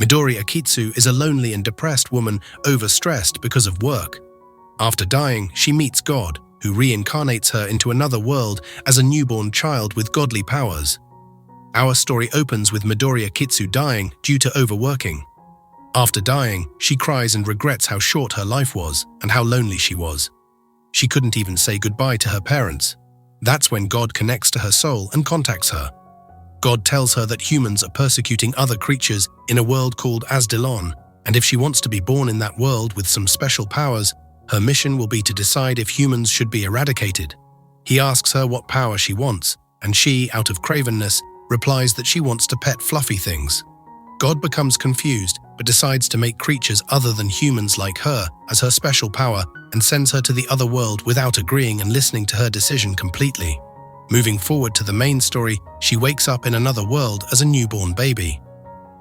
Midori Akitsu is a lonely and depressed woman overstressed because of work. After dying, she meets God, who reincarnates her into another world as a newborn child with godly powers. Our story opens with Midori Akitsu dying due to overworking. After dying, she cries and regrets how short her life was and how lonely she was. She couldn't even say goodbye to her parents. That's when God connects to her soul and contacts her. God tells her that humans are persecuting other creatures in a world called Asdilon, and if she wants to be born in that world with some special powers, her mission will be to decide if humans should be eradicated. He asks her what power she wants, and she, out of cravenness, replies that she wants to pet fluffy things. God becomes confused, but decides to make creatures other than humans like her as her special power and sends her to the other world without agreeing and listening to her decision completely. Moving forward to the main story, she wakes up in another world as a newborn baby.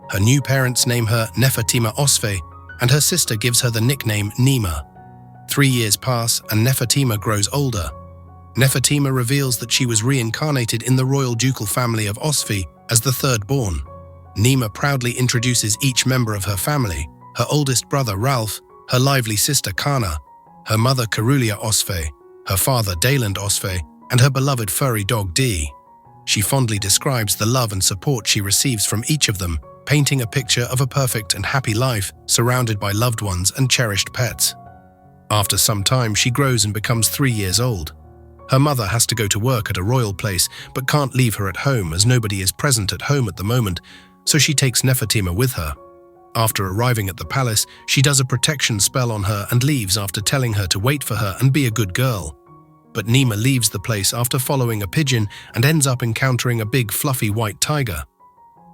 Her new parents name her Nefertima Osfe, and her sister gives her the nickname Nima. 3 years pass and Nefertima grows older. Nefertima reveals that she was reincarnated in the royal ducal family of Osfe as the third born. Nima proudly introduces each member of her family: her oldest brother Ralph, her lively sister Kana, her mother Carulia Osfe, her father Daland Osfe, and her beloved furry dog Dee. She fondly describes the love and support she receives from each of them, painting a picture of a perfect and happy life surrounded by loved ones and cherished pets. After some time, she grows and becomes 3 years old. Her mother has to go to work at a royal place but can't leave her at home as nobody is present at home at the moment, so she takes Nefertima with her. After arriving at the palace, she does a protection spell on her and leaves after telling her to wait for her and be a good girl. But Nima leaves the place after following a pigeon and ends up encountering a big fluffy white tiger.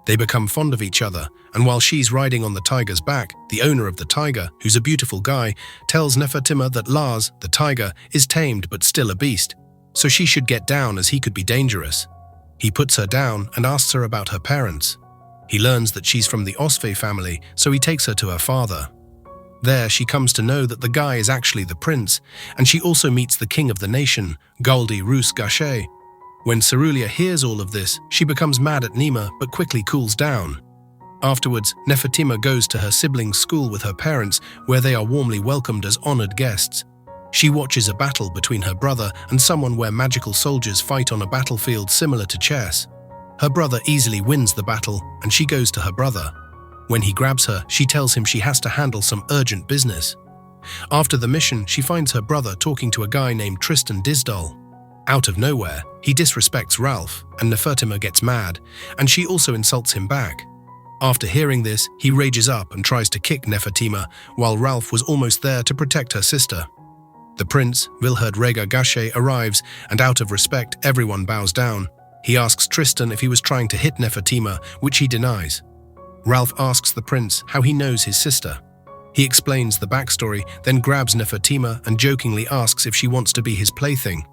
They become fond of each other, and while she's riding on the tiger's back, the owner of the tiger, who's a beautiful guy, tells Nefertima that Lars, the tiger, is tamed but still a beast, so she should get down as he could be dangerous. He puts her down and asks her about her parents. He learns that she's from the Osfe family, so he takes her to her father. There, she comes to know that the guy is actually the prince, and she also meets the king of the nation, Galdi Rus Gachet. When Cerulia hears all of this, she becomes mad at Nima but quickly cools down. Afterwards, Nefertima goes to her siblings' school with her parents, where they are warmly welcomed as honored guests. She watches a battle between her brother and someone where magical soldiers fight on a battlefield similar to chess. Her brother easily wins the battle, and she goes to her brother. When he grabs her, she tells him she has to handle some urgent business. After the mission, she finds her brother talking to a guy named Tristan Disdal. Out of nowhere, he disrespects Ralph, and Nefertima gets mad, and she also insults him back. After hearing this, he rages up and tries to kick Nefertima, while Ralph was almost there to protect her sister. The prince, Wilherd Rega Gachet, arrives, and out of respect, everyone bows down. He asks Tristan if he was trying to hit Nefertima, which he denies. Ralph asks the prince how he knows his sister. He explains the backstory, then grabs Nefertima and jokingly asks if she wants to be his plaything.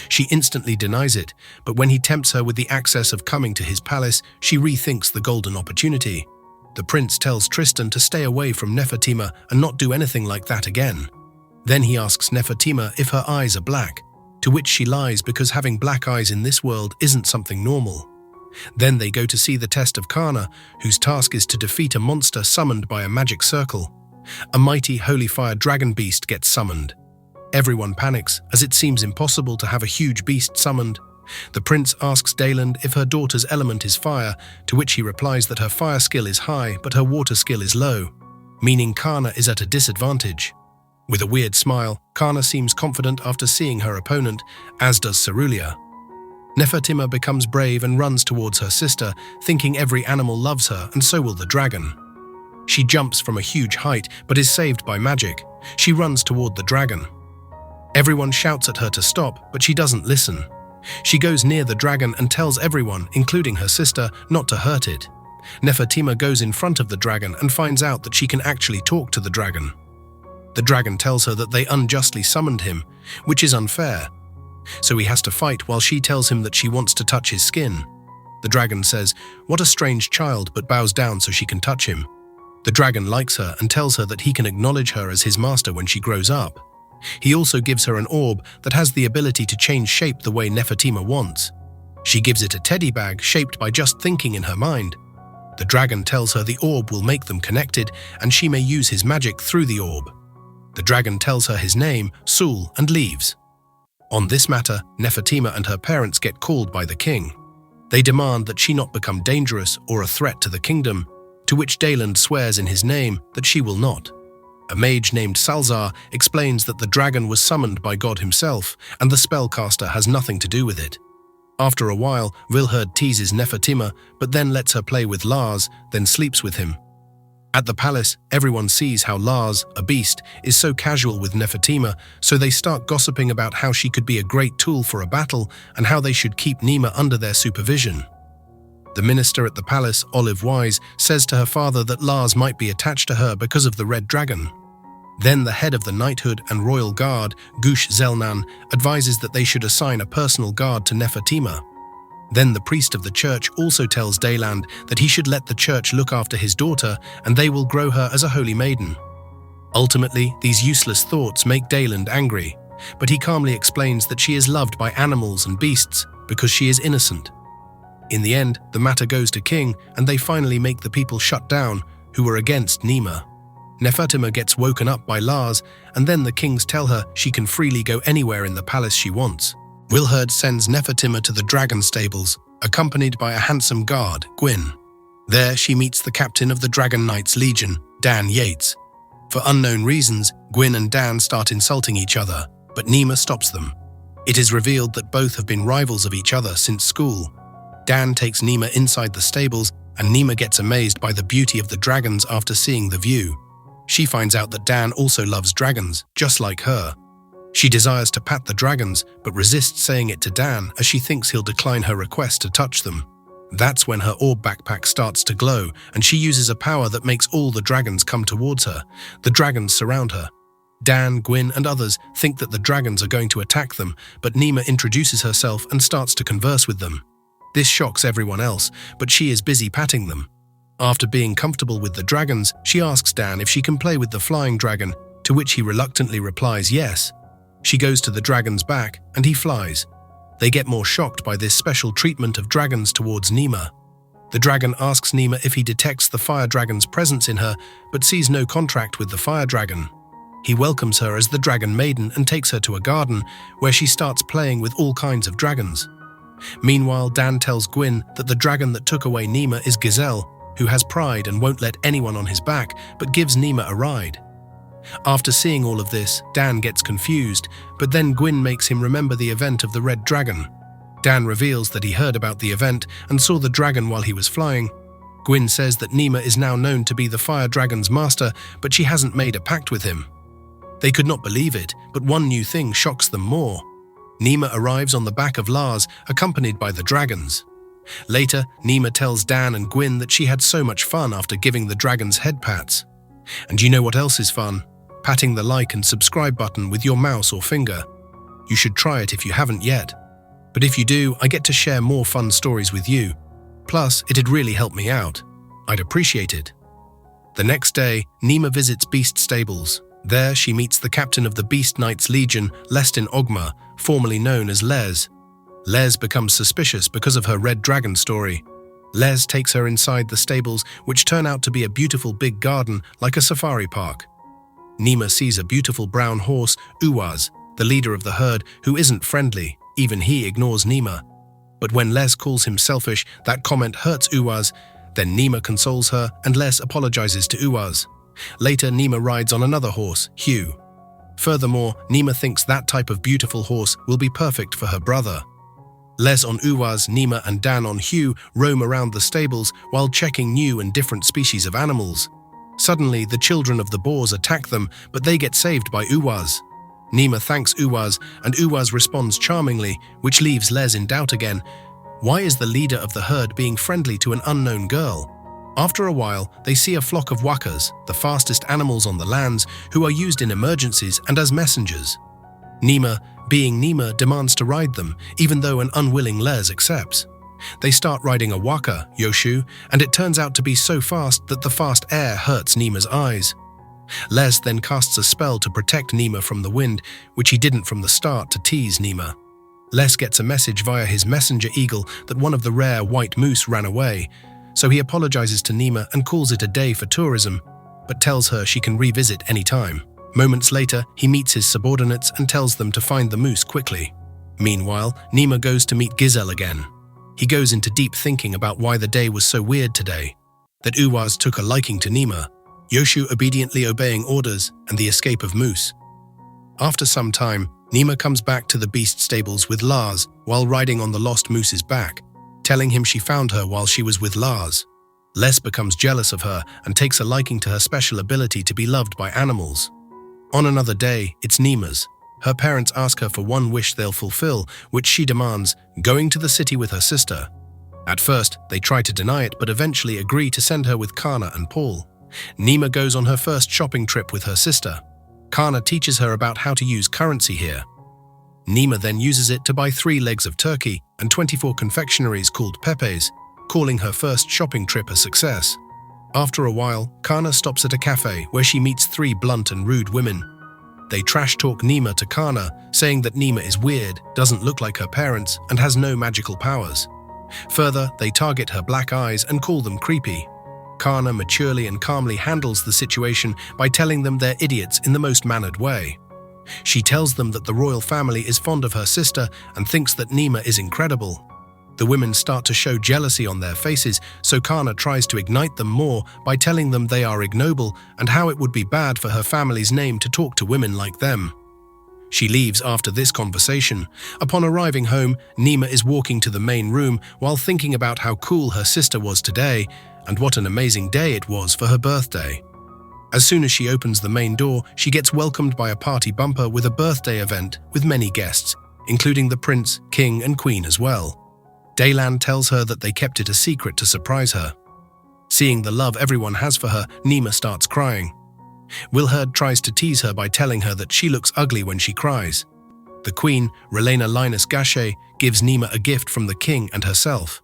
She instantly denies it, but when he tempts her with the access of coming to his palace, she rethinks the golden opportunity. The prince tells Tristan to stay away from Nefertima and not do anything like that again. Then he asks Nefertima if her eyes are black, to which she lies because having black eyes in this world isn't something normal. Then they go to see the test of Kana, whose task is to defeat a monster summoned by a magic circle. A mighty holy fire dragon beast gets summoned. Everyone panics, as it seems impossible to have a huge beast summoned. The prince asks Daland if her daughter's element is fire, to which he replies that her fire skill is high but her water skill is low, meaning Kana is at a disadvantage. With a weird smile, Kana seems confident after seeing her opponent, as does Cerulia. Nefertima becomes brave and runs towards her sister, thinking every animal loves her and so will the dragon. She jumps from a huge height but is saved by magic. She runs toward the dragon. Everyone shouts at her to stop, but she doesn't listen. She goes near the dragon and tells everyone, including her sister, not to hurt it. Nefertima goes in front of the dragon and finds out that she can actually talk to the dragon. The dragon tells her that they unjustly summoned him, which is unfair. So he has to fight while she tells him that she wants to touch his skin. The dragon says, "What a strange child," but bows down so she can touch him. The dragon likes her and tells her that he can acknowledge her as his master when she grows up. He also gives her an orb that has the ability to change shape the way Nefertima wants. She gives it a teddy bag shaped by just thinking in her mind. The dragon tells her the orb will make them connected and she may use his magic through the orb. The dragon tells her his name, Sul, and leaves. On this matter, Nefertima and her parents get called by the king. They demand that she not become dangerous or a threat to the kingdom, to which Daland swears in his name that she will not. A mage named Salzar explains that the dragon was summoned by God himself and the spellcaster has nothing to do with it. After a while, Vilherd teases Nefertima but then lets her play with Lars, then sleeps with him. At the palace, everyone sees how Lars, a beast, is so casual with Nefertima, so they start gossiping about how she could be a great tool for a battle and how they should keep Nima under their supervision. The minister at the palace, Olive Wise, says to her father that Lars might be attached to her because of the red dragon. Then the head of the knighthood and royal guard, Gush Zelnan, advises that they should assign a personal guard to Nefertima. Then the priest of the church also tells Daland that he should let the church look after his daughter and they will grow her as a holy maiden. Ultimately, these useless thoughts make Daland angry, but he calmly explains that she is loved by animals and beasts because she is innocent. In the end, the matter goes to king and they finally make the people shut down who were against Nima. Nefertima gets woken up by Lars and then the kings tell her she can freely go anywhere in the palace she wants. Vilherd sends Nefertima to the dragon stables, accompanied by a handsome guard, Gwyn. There she meets the captain of the Dragon Knights Legion, Dan Yates. For unknown reasons, Gwyn and Dan start insulting each other, but Nima stops them. It is revealed that both have been rivals of each other since school. Dan takes Nima inside the stables and Nima gets amazed by the beauty of the dragons after seeing the view. She finds out that Dan also loves dragons, just like her. She desires to pat the dragons, but resists saying it to Dan as she thinks he'll decline her request to touch them. That's when her orb backpack starts to glow, and she uses a power that makes all the dragons come towards her. The dragons surround her. Dan, Gwyn, and others think that the dragons are going to attack them, but Nima introduces herself and starts to converse with them. This shocks everyone else, but she is busy patting them. After being comfortable with the dragons, she asks Dan if she can play with the flying dragon, to which he reluctantly replies yes. She goes to the dragon's back, and he flies. They get more shocked by this special treatment of dragons towards Nima. The dragon asks Nima if he detects the fire dragon's presence in her, but sees no contract with the fire dragon. He welcomes her as the dragon maiden and takes her to a garden, where she starts playing with all kinds of dragons. Meanwhile, Dan tells Gwyn that the dragon that took away Nima is Gazelle, who has pride and won't let anyone on his back, but gives Nima a ride. After seeing all of this, Dan gets confused, but then Gwyn makes him remember the event of the red dragon. Dan reveals that he heard about the event and saw the dragon while he was flying. Gwyn says that Nima is now known to be the fire dragon's master, but she hasn't made a pact with him. They could not believe it, but one new thing shocks them more. Nima arrives on the back of Lars, accompanied by the dragons. Later, Nima tells Dan and Gwyn that she had so much fun after giving the dragons head pats. And you know what else is fun? Patting the like and subscribe button with your mouse or finger. You should try it if you haven't yet. But if you do, I get to share more fun stories with you. Plus, it'd really help me out. I'd appreciate it. The next day, Nima visits Beast Stables. There, she meets the captain of the Beast Knights Legion, Lestin Ogma, formerly known as Les. Les becomes suspicious because of her red dragon story. Les takes her inside the stables, which turn out to be a beautiful big garden like a safari park. Nima sees a beautiful brown horse, Uwaz, the leader of the herd, who isn't friendly. Even he ignores Nima. But when Les calls him selfish, that comment hurts Uwaz. Then Nima consoles her and Les apologizes to Uwaz. Later, Nima rides on another horse, Hugh. Furthermore, Nima thinks that type of beautiful horse will be perfect for her brother. Les on Uwaz, Nima and Dan on Hugh roam around the stables while checking new and different species of animals. Suddenly, the children of the boars attack them, but they get saved by Uwaz. Nima thanks Uwaz, and Uwaz responds charmingly, which leaves Les in doubt again. Why is the leader of the herd being friendly to an unknown girl? After a while, they see a flock of wakas, the fastest animals on the lands, who are used in emergencies and as messengers. Nima, being Nima, demands to ride them, even though an unwilling Les accepts. They start riding a waka, Yoshu, and it turns out to be so fast that the fast air hurts Nima's eyes. Les then casts a spell to protect Nima from the wind, which he didn't from the start to tease Nima. Les gets a message via his messenger eagle that one of the rare white moose ran away, so he apologizes to Nima and calls it a day for tourism, but tells her she can revisit any time. Moments later, he meets his subordinates and tells them to find the moose quickly. Meanwhile, Nima goes to meet Giselle again. He goes into deep thinking about why the day was so weird today, that Uwaz took a liking to Nima, Yoshu obediently obeying orders, and the escape of Moose. After some time, Nima comes back to the beast stables with Lars while riding on the lost moose's back, telling him she found her while she was with Lars. Les becomes jealous of her and takes a liking to her special ability to be loved by animals. On another day, it's Nima's. Her parents ask her for one wish they'll fulfill, which she demands, going to the city with her sister. At first, they try to deny it but eventually agree to send her with Kana and Paul. Nima goes on her first shopping trip with her sister. Kana teaches her about how to use currency here. Nima then uses it to buy 3 legs of turkey and 24 confectionaries called Pepe's, calling her first shopping trip a success. After a while, Kana stops at a cafe where she meets 3 blunt and rude women. They trash-talk Nima to Kana, saying that Nima is weird, doesn't look like her parents, and has no magical powers. Further, they target her black eyes and call them creepy. Kana maturely and calmly handles the situation by telling them they're idiots in the most mannered way. She tells them that the royal family is fond of her sister and thinks that Nima is incredible. The women start to show jealousy on their faces, so Kana tries to ignite them more by telling them they are ignoble and how it would be bad for her family's name to talk to women like them. She leaves after this conversation. Upon arriving home, Nima is walking to the main room while thinking about how cool her sister was today and what an amazing day it was for her birthday. As soon as she opens the main door, she gets welcomed by a party bumper with a birthday event with many guests, including the prince, king, and queen as well. Daylan tells her that they kept it a secret to surprise her. Seeing the love everyone has for her, Nima starts crying. Wilherd tries to tease her by telling her that she looks ugly when she cries. The queen, Relena Linus Gache, gives Nima a gift from the king and herself.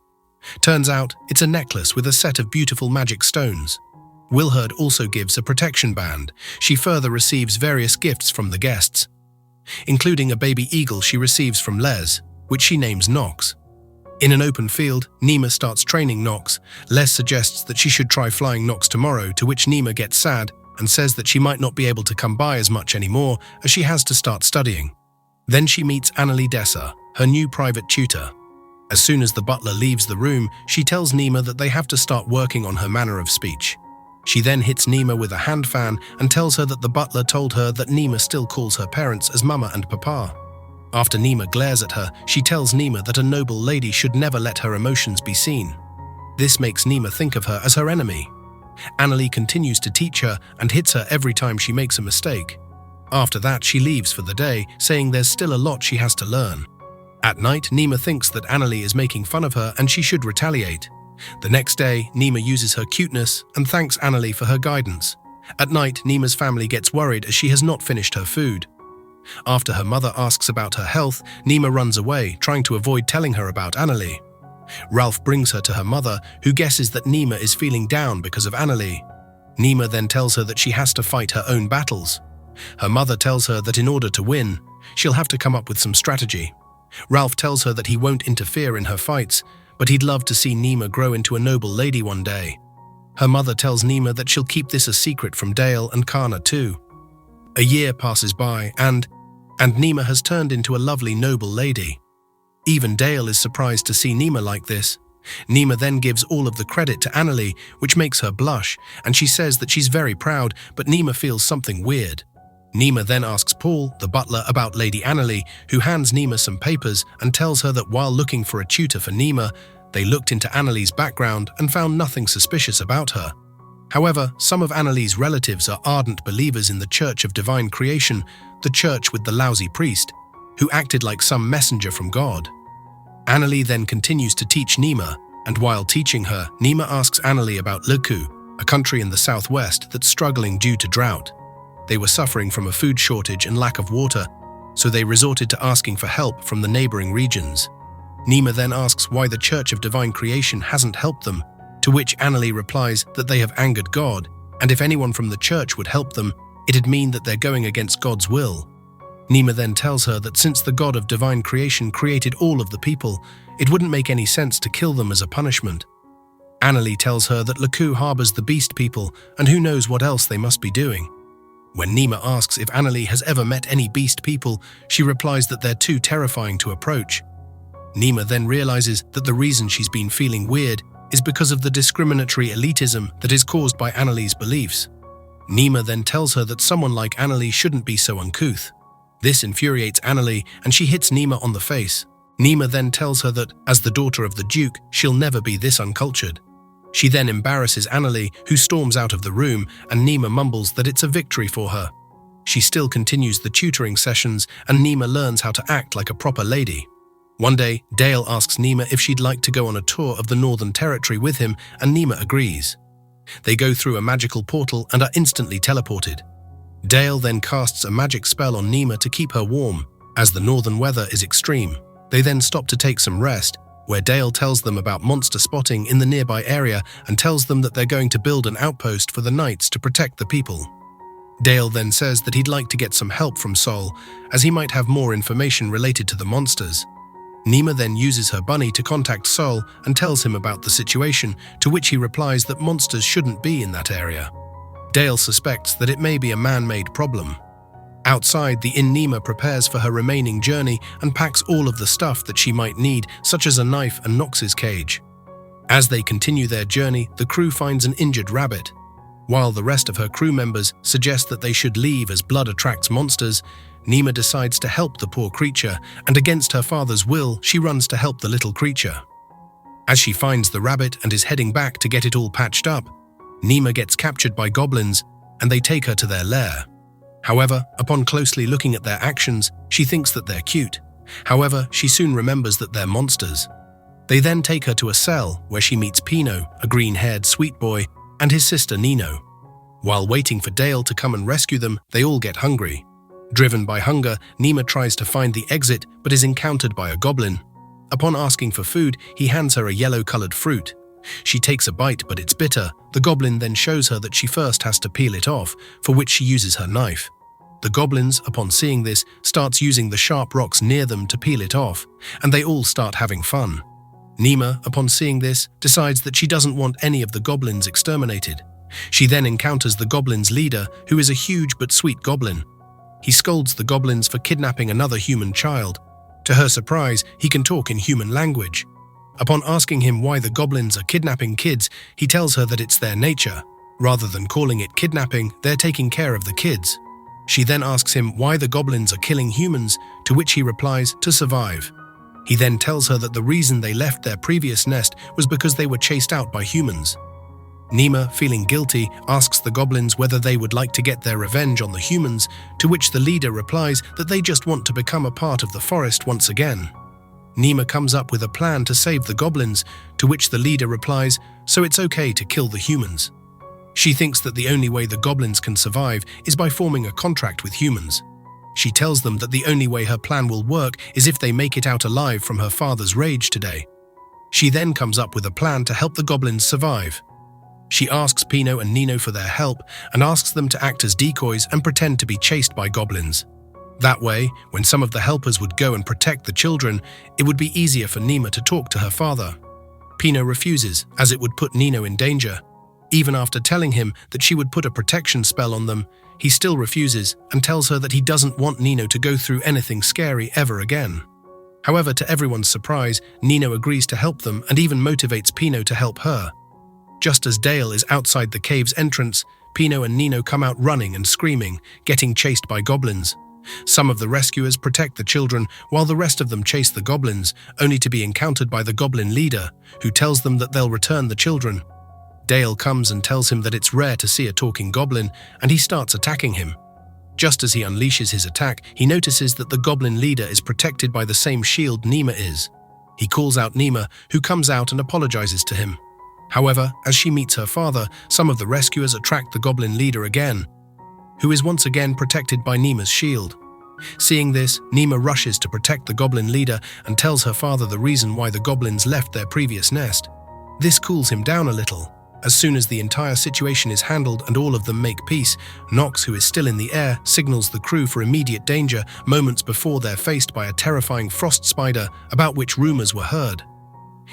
Turns out, it's a necklace with a set of beautiful magic stones. Wilherd also gives a protection band. She further receives various gifts from the guests, including a baby eagle she receives from Les, which she names Nox. In an open field, Nima starts training Nox. Les suggests that she should try flying Nox tomorrow, to which Nima gets sad and says that she might not be able to come by as much anymore as she has to start studying. Then she meets Annalie Dessa, her new private tutor. As soon as the butler leaves the room, she tells Nima that they have to start working on her manner of speech. She then hits Nima with a hand fan and tells her that the butler told her that Nima still calls her parents as Mama and Papa. After Nima glares at her, she tells Nima that a noble lady should never let her emotions be seen. This makes Nima think of her as her enemy. Annalie continues to teach her and hits her every time she makes a mistake. After that, she leaves for the day, saying there's still a lot she has to learn. At night, Nima thinks that Annalie is making fun of her and she should retaliate. The next day, Nima uses her cuteness and thanks Annalie for her guidance. At night, Nima's family gets worried as she has not finished her food. After her mother asks about her health, Nima runs away, trying to avoid telling her about Annalie. Ralph brings her to her mother, who guesses that Nima is feeling down because of Annalie. Nima then tells her that she has to fight her own battles. Her mother tells her that in order to win, she'll have to come up with some strategy. Ralph tells her that he won't interfere in her fights, but he'd love to see Nima grow into a noble lady one day. Her mother tells Nima that she'll keep this a secret from Dale and Kana too. A year passes by and Nima has turned into a lovely noble lady. Even Dale is surprised to see Nima like this. Nima then gives all of the credit to Annalie, which makes her blush, and she says that she's very proud, but Nima feels something weird. Nima then asks Paul, the butler, about Lady Annalie, who hands Nima some papers and tells her that while looking for a tutor for Nima, they looked into Annalie's background and found nothing suspicious about her. However, some of Annalie's relatives are ardent believers in the Church of Divine Creation, the church with the lousy priest, who acted like some messenger from God. Annalie then continues to teach Nima, and while teaching her, Nima asks Annalie about Leku, a country in the southwest that's struggling due to drought. They were suffering from a food shortage and lack of water, so they resorted to asking for help from the neighboring regions. Nima then asks why the Church of Divine Creation hasn't helped them, to which Annalie replies that they have angered God, and if anyone from the church would help them, it'd mean that they're going against God's will. Nima then tells her that since the God of Divine Creation created all of the people, it wouldn't make any sense to kill them as a punishment. Annalie tells her that Laku harbors the beast people and who knows what else they must be doing. When Nima asks if Annalie has ever met any beast people, she replies that they're too terrifying to approach. Nima then realizes that the reason she's been feeling weird is because of the discriminatory elitism that is caused by Annalie's beliefs. Nima then tells her that someone like Annalie shouldn't be so uncouth. This infuriates Annalie and she hits Nima on the face. Nima then tells her that, as the daughter of the Duke, she'll never be this uncultured. She then embarrasses Annalie, who storms out of the room, and Nima mumbles that it's a victory for her. She still continues the tutoring sessions, and Nima learns how to act like a proper lady. One day, Dale asks Nima if she'd like to go on a tour of the Northern Territory with him, and Nima agrees. They go through a magical portal and are instantly teleported. Dale then casts a magic spell on Nima to keep her warm, as the northern weather is extreme. They then stop to take some rest, where Dale tells them about monster spotting in the nearby area and tells them that they're going to build an outpost for the knights to protect the people. Dale then says that he'd like to get some help from Sol, as he might have more information related to the monsters. Nima then uses her bunny to contact Sol and tells him about the situation, to which he replies that monsters shouldn't be in that area. Dale suspects that it may be a man-made problem. Outside, the inn, Nima prepares for her remaining journey and packs all of the stuff that she might need, such as a knife and Nox's cage. As they continue their journey, the crew finds an injured rabbit. While the rest of her crew members suggest that they should leave as blood attracts monsters, Nima decides to help the poor creature, and against her father's will, she runs to help the little creature. As she finds the rabbit and is heading back to get it all patched up, Nima gets captured by goblins, and they take her to their lair. However, upon closely looking at their actions, she thinks that they're cute. However, she soon remembers that they're monsters. They then take her to a cell where she meets Pino, a green-haired sweet boy, and his sister Nino. While waiting for Dale to come and rescue them, they all get hungry. Driven by hunger, Nima tries to find the exit but is encountered by a goblin. Upon asking for food, he hands her a yellow-colored fruit. She takes a bite, but it's bitter. The goblin then shows her that she first has to peel it off, for which she uses her knife. The goblins, upon seeing this, starts using the sharp rocks near them to peel it off, and they all start having fun. Nima, upon seeing this, decides that she doesn't want any of the goblins exterminated. She then encounters the goblins' leader, who is a huge but sweet goblin. He scolds the goblins for kidnapping another human child. To her surprise, he can talk in human language. Upon asking him why the goblins are kidnapping kids, he tells her that it's their nature. Rather than calling it kidnapping, they're taking care of the kids. She then asks him why the goblins are killing humans, to which he replies, to survive. He then tells her that the reason they left their previous nest was because they were chased out by humans. Nima, feeling guilty, asks the goblins whether they would like to get their revenge on the humans, to which the leader replies that they just want to become a part of the forest once again. Nima comes up with a plan to save the goblins, to which the leader replies, so it's okay to kill the humans. She thinks that the only way the goblins can survive is by forming a contract with humans. She tells them that the only way her plan will work is if they make it out alive from her father's rage today. She then comes up with a plan to help the goblins survive. She asks Pino and Nino for their help and asks them to act as decoys and pretend to be chased by goblins. That way, when some of the helpers would go and protect the children, it would be easier for Nima to talk to her father. Pino refuses, as it would put Nino in danger. Even after telling him that she would put a protection spell on them, he still refuses and tells her that he doesn't want Nino to go through anything scary ever again. However, to everyone's surprise, Nino agrees to help them and even motivates Pino to help her. Just as Dale is outside the cave's entrance, Pino and Nino come out running and screaming, getting chased by goblins. Some of the rescuers protect the children, while the rest of them chase the goblins, only to be encountered by the goblin leader, who tells them that they'll return the children. Dale comes and tells him that it's rare to see a talking goblin, and he starts attacking him. Just as he unleashes his attack, he notices that the goblin leader is protected by the same shield Nima is. He calls out Nima, who comes out and apologizes to him. However, as she meets her father, some of the rescuers attract the goblin leader again, who is once again protected by Nima's shield. Seeing this, Nima rushes to protect the goblin leader and tells her father the reason why the goblins left their previous nest. This cools him down a little. As soon as the entire situation is handled and all of them make peace, Nox, who is still in the air, signals the crew for immediate danger moments before they're faced by a terrifying frost spider about which rumors were heard.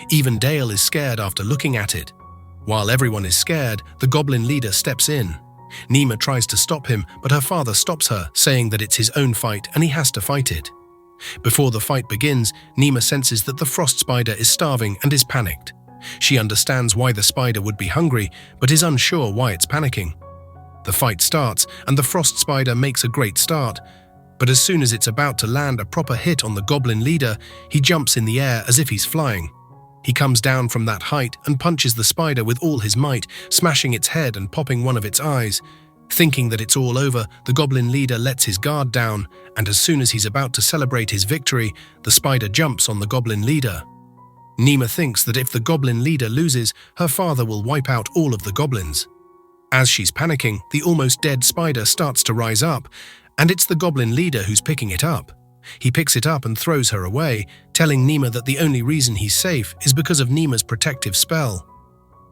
Even Dale is scared after looking at it. While everyone is scared, the goblin leader steps in. Nima tries to stop him, but her father stops her, saying that it's his own fight and he has to fight it. Before the fight begins, Nima senses that the frost spider is starving and is panicked. She understands why the spider would be hungry, but is unsure why it's panicking. The fight starts, and the frost spider makes a great start, but as soon as it's about to land a proper hit on the goblin leader, he jumps in the air as if he's flying. He comes down from that height and punches the spider with all his might, smashing its head and popping one of its eyes. Thinking that it's all over, the goblin leader lets his guard down, and as soon as he's about to celebrate his victory, the spider jumps on the goblin leader. Nima thinks that if the goblin leader loses, her father will wipe out all of the goblins. As she's panicking, the almost dead spider starts to rise up, and it's the goblin leader who's picking it up. He picks it up and throws her away, telling Nima that the only reason he's safe is because of Nima's protective spell.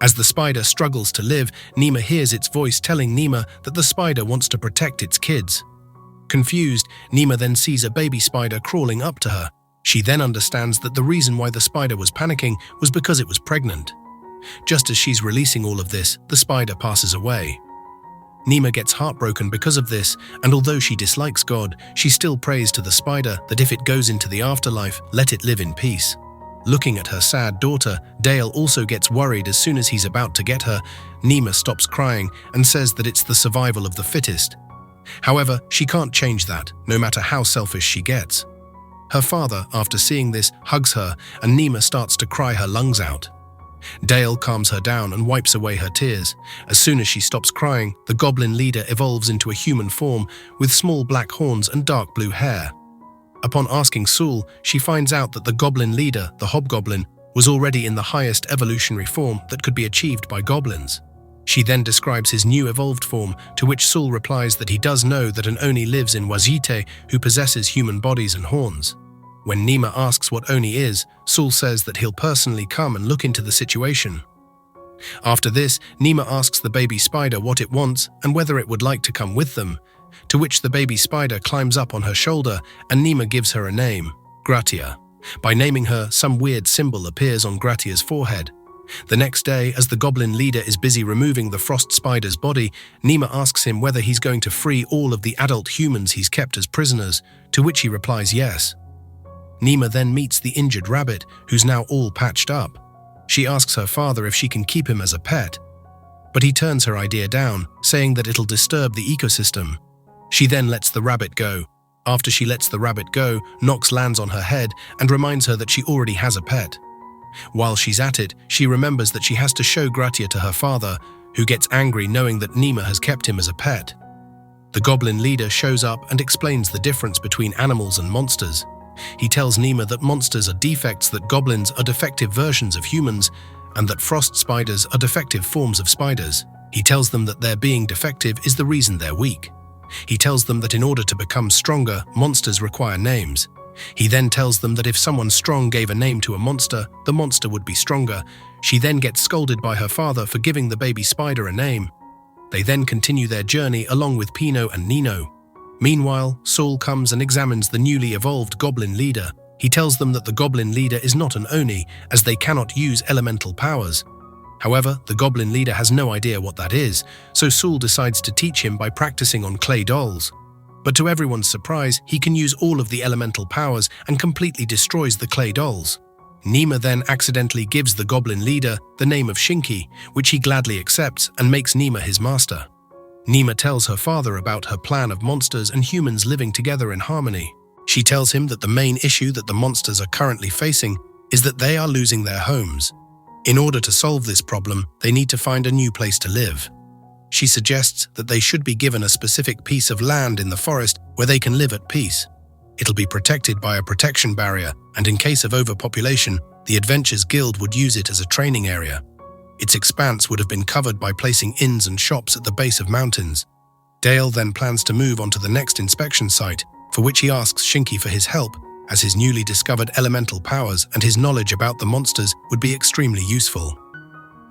As the spider struggles to live, Nima hears its voice telling Nima that the spider wants to protect its kids. Confused, Nima then sees a baby spider crawling up to her. She then understands that the reason why the spider was panicking was because it was pregnant. Just as she's releasing all of this, the spider passes away. Nima gets heartbroken because of this, and although she dislikes God, she still prays to the spider that if it goes into the afterlife, let it live in peace. Looking at her sad daughter, Dale also gets worried as soon as he's about to get her. Nima stops crying and says that it's the survival of the fittest. However, she can't change that, no matter how selfish she gets. Her father, after seeing this, hugs her, and Nima starts to cry her lungs out. Dale calms her down and wipes away her tears. As soon as she stops crying, the goblin leader evolves into a human form with small black horns and dark blue hair. Upon asking Sul, she finds out that the goblin leader, the hobgoblin, was already in the highest evolutionary form that could be achieved by goblins. She then describes his new evolved form, to which Sul replies that he does know that an Oni lives in Wazite who possesses human bodies and horns. When Nima asks what Oni is, Sul says that he'll personally come and look into the situation. After this, Nima asks the baby spider what it wants and whether it would like to come with them, to which the baby spider climbs up on her shoulder and Nima gives her a name, Gratia. By naming her, some weird symbol appears on Gratia's forehead. The next day, as the goblin leader is busy removing the frost spider's body, Nima asks him whether he's going to free all of the adult humans he's kept as prisoners, to which he replies yes. Nima then meets the injured rabbit, who's now all patched up. She asks her father if she can keep him as a pet, but he turns her idea down, saying that it'll disturb the ecosystem. She then lets the rabbit go. After she lets the rabbit go, Nox lands on her head and reminds her that she already has a pet. While she's at it, she remembers that she has to show Gratia to her father, who gets angry knowing that Nima has kept him as a pet. The goblin leader shows up and explains the difference between animals and monsters. He tells Nima that monsters are defects, that goblins are defective versions of humans, and that frost spiders are defective forms of spiders. He tells them that their being defective is the reason they're weak. He tells them that in order to become stronger, monsters require names. He then tells them that if someone strong gave a name to a monster, the monster would be stronger. She then gets scolded by her father for giving the baby spider a name. They then continue their journey along with Pino and Nino. Meanwhile, Saul comes and examines the newly evolved goblin leader. He tells them that the goblin leader is not an Oni, as they cannot use elemental powers. However, the goblin leader has no idea what that is, so Saul decides to teach him by practicing on clay dolls. But to everyone's surprise, he can use all of the elemental powers and completely destroys the clay dolls. Nima then accidentally gives the goblin leader the name of Shinki, which he gladly accepts and makes Nima his master. Nima tells her father about her plan of monsters and humans living together in harmony. She tells him that the main issue that the monsters are currently facing is that they are losing their homes. In order to solve this problem, they need to find a new place to live. She suggests that they should be given a specific piece of land in the forest where they can live at peace. It'll be protected by a protection barrier, and in case of overpopulation, the Adventures Guild would use it as a training area. Its expanse would have been covered by placing inns and shops at the base of mountains. Dale then plans to move on to the next inspection site, for which he asks Shinki for his help, as his newly discovered elemental powers and his knowledge about the monsters would be extremely useful.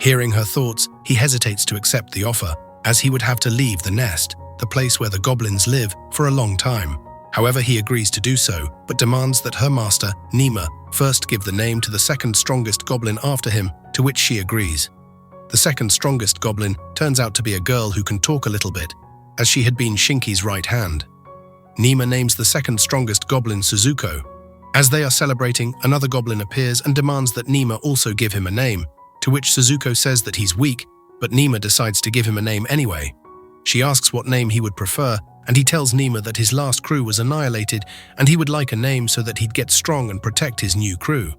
Hearing her thoughts, he hesitates to accept the offer, as he would have to leave the nest, the place where the goblins live, for a long time. However, he agrees to do so, but demands that her master, Nima, first give the name to the second strongest goblin after him, to which she agrees. The second strongest goblin turns out to be a girl who can talk a little bit, as she had been Shinki's right hand. Nima names the second strongest goblin Suzuko. As they are celebrating, another goblin appears and demands that Nima also give him a name, to which Suzuko says that he's weak, but Nima decides to give him a name anyway. She asks what name he would prefer, and he tells Nima that his last crew was annihilated and he would like a name so that he'd get strong and protect his new crew.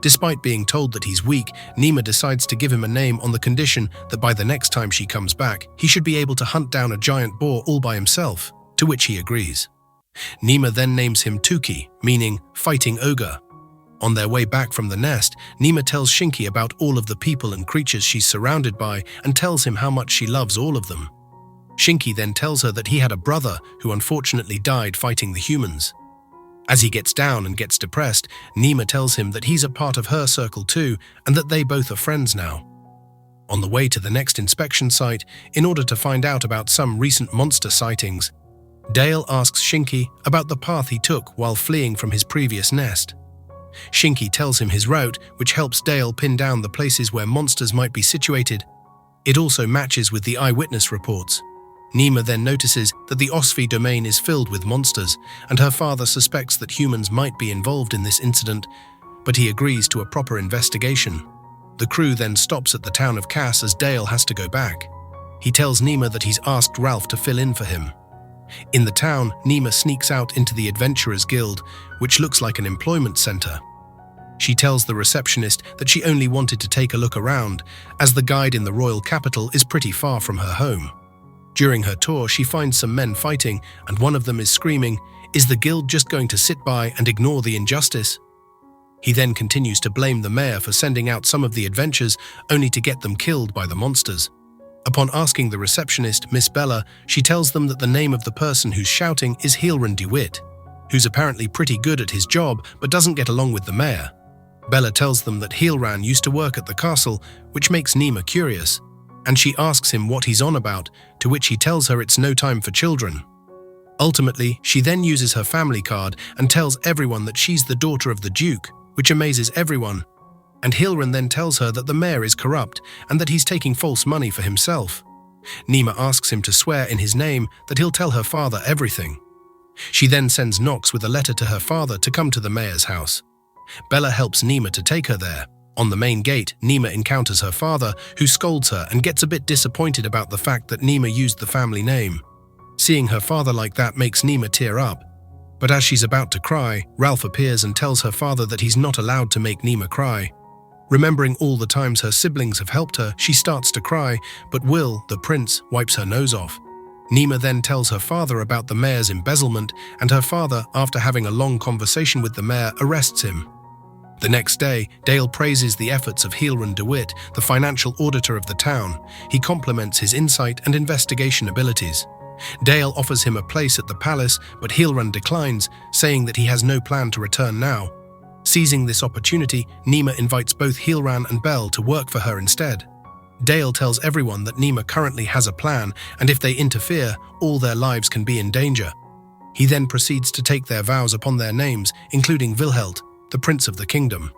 Despite being told that he's weak, Nima decides to give him a name on the condition that by the next time she comes back, he should be able to hunt down a giant boar all by himself, to which he agrees. Nima then names him Tuki, meaning fighting ogre. On their way back from the nest, Nima tells Shinki about all of the people and creatures she's surrounded by and tells him how much she loves all of them. Shinki then tells her that he had a brother who unfortunately died fighting the humans. As he gets down and gets depressed, Nima tells him that he's a part of her circle too and that they both are friends now. On the way to the next inspection site, in order to find out about some recent monster sightings, Dale asks Shinki about the path he took while fleeing from his previous nest. Shinki tells him his route, which helps Dale pin down the places where monsters might be situated. It also matches with the eyewitness reports. Nima then notices that the Osfi domain is filled with monsters, and her father suspects that humans might be involved in this incident, but he agrees to a proper investigation. The crew then stops at the town of Cass as Dale has to go back. He tells Nima that he's asked Ralph to fill in for him. In the town, Nima sneaks out into the Adventurers Guild, which looks like an employment center. She tells the receptionist that she only wanted to take a look around, as the guide in the royal capital is pretty far from her home. During her tour, she finds some men fighting, and one of them is screaming, "Is the guild just going to sit by and ignore the injustice?" He then continues to blame the mayor for sending out some of the adventurers only to get them killed by the monsters. Upon asking the receptionist, Miss Bella, she tells them that the name of the person who's shouting is Heilran DeWitt, who's apparently pretty good at his job but doesn't get along with the mayor. Bella tells them that Heilran used to work at the castle, which makes Nima curious, and she asks him what he's on about, to which he tells her it's no time for children. Ultimately, she then uses her family card and tells everyone that she's the daughter of the Duke, which amazes everyone. And Heilran then tells her that the mayor is corrupt and that he's taking false money for himself. Nima asks him to swear in his name that he'll tell her father everything. She then sends Nox with a letter to her father to come to the mayor's house. Bella helps Nima to take her there. On the main gate, Nima encounters her father, who scolds her and gets a bit disappointed about the fact that Nima used the family name. Seeing her father like that makes Nima tear up. But as she's about to cry, Ralph appears and tells her father that he's not allowed to make Nima cry. Remembering all the times her siblings have helped her, she starts to cry, but Will, the prince, wipes her nose off. Nima then tells her father about the mayor's embezzlement, and her father, after having a long conversation with the mayor, arrests him. The next day, Dale praises the efforts of Heilran DeWitt, the financial auditor of the town. He compliments his insight and investigation abilities. Dale offers him a place at the palace, but Heilran declines, saying that he has no plan to return now. Seizing this opportunity, Nima invites both Heilran and Belle to work for her instead. Dale tells everyone that Nima currently has a plan, and if they interfere, all their lives can be in danger. He then proceeds to take their vows upon their names, including Wilhelt, the Prince of the Kingdom.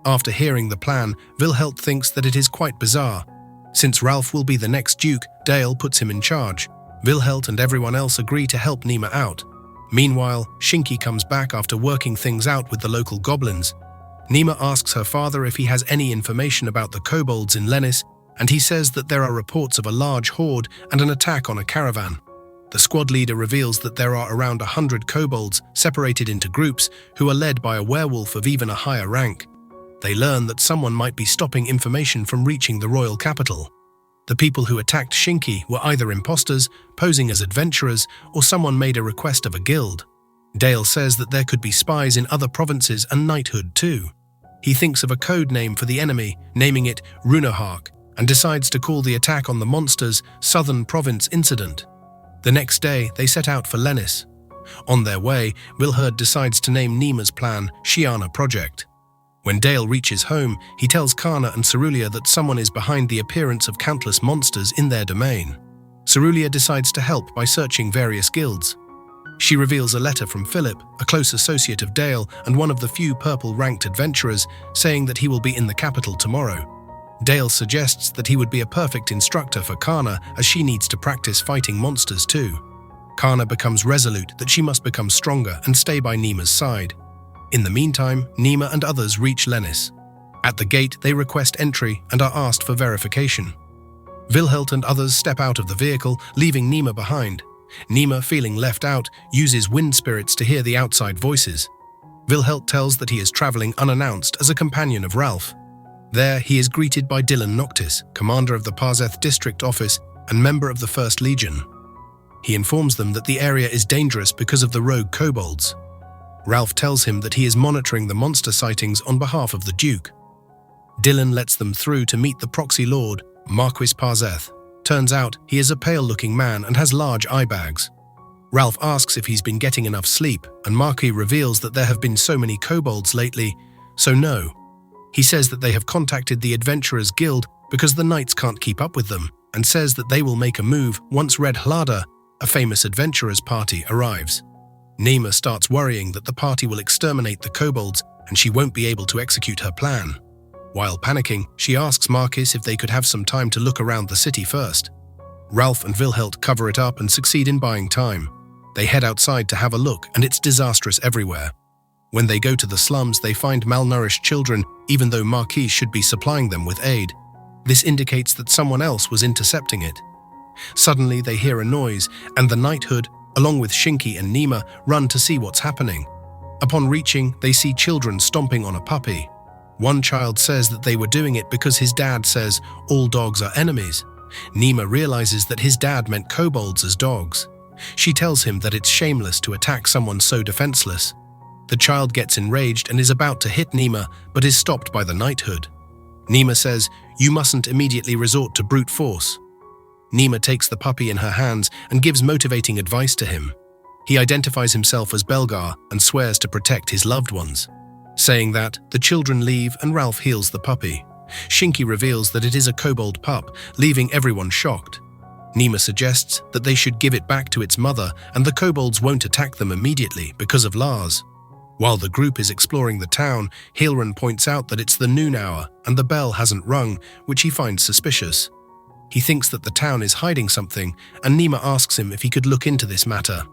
After hearing the plan, Wilhelt thinks that it is quite bizarre. Since Ralph will be the next Duke, Dale puts him in charge. Wilhelt and everyone else agree to help Nima out. Meanwhile, Shinki comes back after working things out with the local goblins. Nima asks her father if he has any information about the kobolds in Lennis, and he says that there are reports of a large horde and an attack on a caravan. The squad leader reveals that there are around 100 kobolds separated into groups who are led by a werewolf of even a higher rank. They learn that someone might be stopping information from reaching the royal capital. The people who attacked Shinki were either imposters, posing as adventurers, or someone made a request of a guild. Dale says that there could be spies in other provinces and knighthood too. He thinks of a code name for the enemy, naming it Runehark, and decides to call the attack on the monsters Southern Province Incident. The next day, they set out for Lennis. On their way, Wilherd decides to name Nima's plan Shiana Project. When Dale reaches home, he tells Kana and Cerulia that someone is behind the appearance of countless monsters in their domain. Cerulia decides to help by searching various guilds. She reveals a letter from Philip, a close associate of Dale and one of the few purple-ranked adventurers, saying that he will be in the capital tomorrow. Dale suggests that he would be a perfect instructor for Kana as she needs to practice fighting monsters too. Kana becomes resolute that she must become stronger and stay by Nima's side. In the meantime, Nima and others reach Lennis. At the gate, they request entry and are asked for verification. Vilhelt and others step out of the vehicle, leaving Nima behind. Nima, feeling left out, uses wind spirits to hear the outside voices. Vilhelt tells that he is traveling unannounced as a companion of Ralph. There, he is greeted by Dylan Noctis, commander of the Parzeth district office and member of the 1st Legion. He informs them that the area is dangerous because of the rogue kobolds. Ralph tells him that he is monitoring the monster sightings on behalf of the Duke. Dylan lets them through to meet the proxy lord, Marquis Parzeth. Turns out, he is a pale-looking man and has large eye bags. Ralph asks if he's been getting enough sleep, and Marquis reveals that there have been so many kobolds lately, so no. He says that they have contacted the Adventurers Guild because the knights can't keep up with them, and says that they will make a move once Red Hlada, a famous adventurers party, arrives. Nima starts worrying that the party will exterminate the kobolds and she won't be able to execute her plan. While panicking, she asks Marquis if they could have some time to look around the city first. Ralph and Vilhelt cover it up and succeed in buying time. They head outside to have a look, and it's disastrous everywhere. When they go to the slums, they find malnourished children, even though Marquis should be supplying them with aid. This indicates that someone else was intercepting it. Suddenly, they hear a noise, and the knighthood, along with Shinki and Nima, run to see what's happening. Upon reaching, they see children stomping on a puppy. One child says that they were doing it because his dad says all dogs are enemies. Nima realizes that his dad meant kobolds as dogs. She tells him that it's shameless to attack someone so defenseless. The child gets enraged and is about to hit Nima, but is stopped by the knighthood. Nima says, "You mustn't immediately resort to brute force." Nima takes the puppy in her hands and gives motivating advice to him. He identifies himself as Belgar and swears to protect his loved ones. Saying that, the children leave and Ralph heals the puppy. Shinki reveals that it is a kobold pup, leaving everyone shocked. Nima suggests that they should give it back to its mother and the kobolds won't attack them immediately because of Lars. While the group is exploring the town, Hilran points out that it's the noon hour and the bell hasn't rung, which he finds suspicious. He thinks that the town is hiding something, and Nima asks him if he could look into this matter.